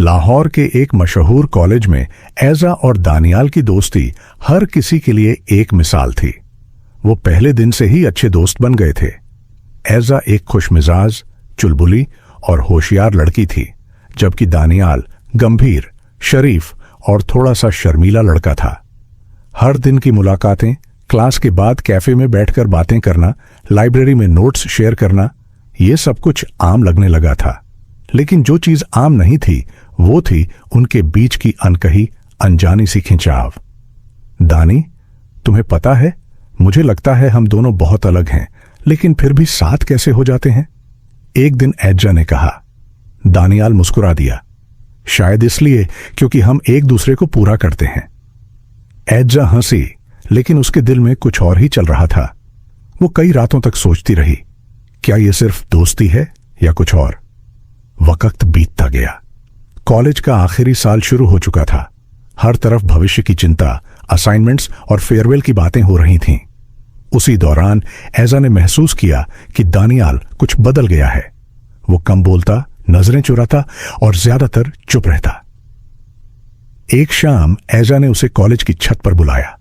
लाहौर के एक मशहूर कॉलेज में ऐजा और दानियाल की दोस्ती हर किसी के लिए एक मिसाल थी। वो पहले दिन से ही अच्छे दोस्त बन गए थे। ऐजा एक खुशमिजाज, चुलबुली और होशियार लड़की थी, जबकि दानियाल गंभीर, शरीफ और थोड़ा सा शर्मीला लड़का था। हर दिन की मुलाकातें, क्लास के बाद कैफे में बैठकर बातें करना, लाइब्रेरी में नोट्स शेयर करना, ये सब कुछ आम लगने लगा था। लेकिन जो चीज आम नहीं थी वो थी उनके बीच की अनकही, अनजानी सी खिंचाव। दानी, तुम्हें पता है, मुझे लगता है हम दोनों बहुत अलग हैं, लेकिन फिर भी साथ कैसे हो जाते हैं? एक दिन ऐजा ने कहा। दानियाल मुस्कुरा दिया। शायद इसलिए क्योंकि हम एक दूसरे को पूरा करते हैं। ऐजा हंसी, लेकिन उसके दिल में कुछ और ही चल रहा था। वो कई रातों तक सोचती रही, क्या ये सिर्फ दोस्ती है या कुछ और? वक्त बीतता गया। कॉलेज का आखिरी साल शुरू हो चुका था। हर तरफ भविष्य की चिंता, असाइनमेंट्स और फेयरवेल की बातें हो रही थीं। उसी दौरान ऐजा ने महसूस किया कि दानियाल कुछ बदल गया है। वो कम बोलता, नजरें चुराता और ज्यादातर चुप रहता। एक शाम ऐजा ने उसे कॉलेज की छत पर बुलाया।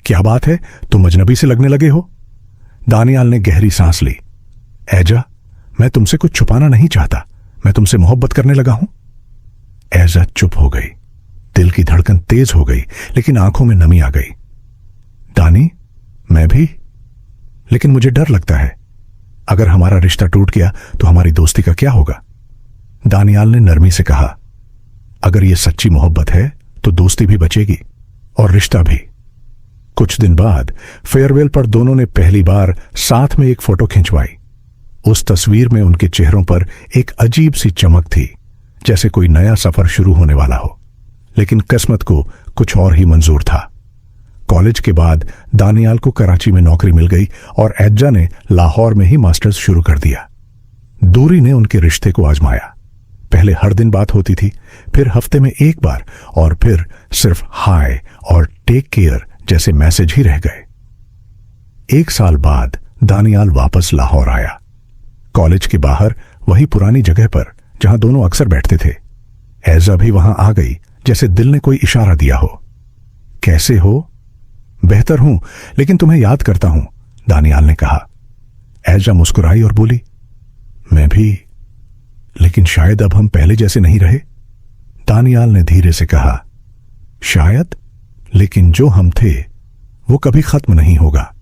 क्या बात है, तुम अजनबी से लगने लगे हो? दानियाल ने गहरी सांस ली। ऐजा, मैं तुमसे कुछ छुपाना नहीं चाहता, मैं तुमसे मोहब्बत करने लगा हूं। ऐजा चुप हो गई। दिल की धड़कन तेज हो गई, लेकिन आंखों में नमी आ गई। दानी, मैं भी, लेकिन मुझे डर लगता है। अगर हमारा रिश्ता टूट गया तो हमारी दोस्ती का क्या होगा? दानियाल ने नरमी से कहा। अगर यह सच्ची मोहब्बत है तो दोस्ती भी बचेगी और रिश्ता भी। कुछ दिन बाद फेयरवेल पर दोनों ने पहली बार साथ में एक फोटो खिंचवाई। उस तस्वीर में उनके चेहरों पर एक अजीब सी चमक थी, जैसे कोई नया सफर शुरू होने वाला हो। लेकिन किस्मत को कुछ और ही मंजूर था। कॉलेज के बाद दानियाल को कराची में नौकरी मिल गई और ऐजा ने लाहौर में ही मास्टर्स शुरू कर दिया। दूरी ने उनके रिश्ते को आजमाया। पहले हर दिन बात होती थी, फिर हफ्ते में एक बार, और फिर सिर्फ हाय और टेक केयर जैसे मैसेज ही रह गए। एक साल बाद दानियाल वापस लाहौर आया। कॉलेज के बाहर वही पुरानी जगह पर जहां दोनों अक्सर बैठते थे। ऐजा भी वहां आ गई, जैसे दिल ने कोई इशारा दिया हो। कैसे हो? बेहतर हूं, लेकिन तुम्हें याद करता हूं, दानियाल ने कहा। ऐजा मुस्कुराई और बोली, मैं भी, लेकिन शायद अब हम पहले जैसे नहीं रहे। दानियाल ने धीरे से कहा, शायद, लेकिन जो हम थे वो कभी खत्म नहीं होगा।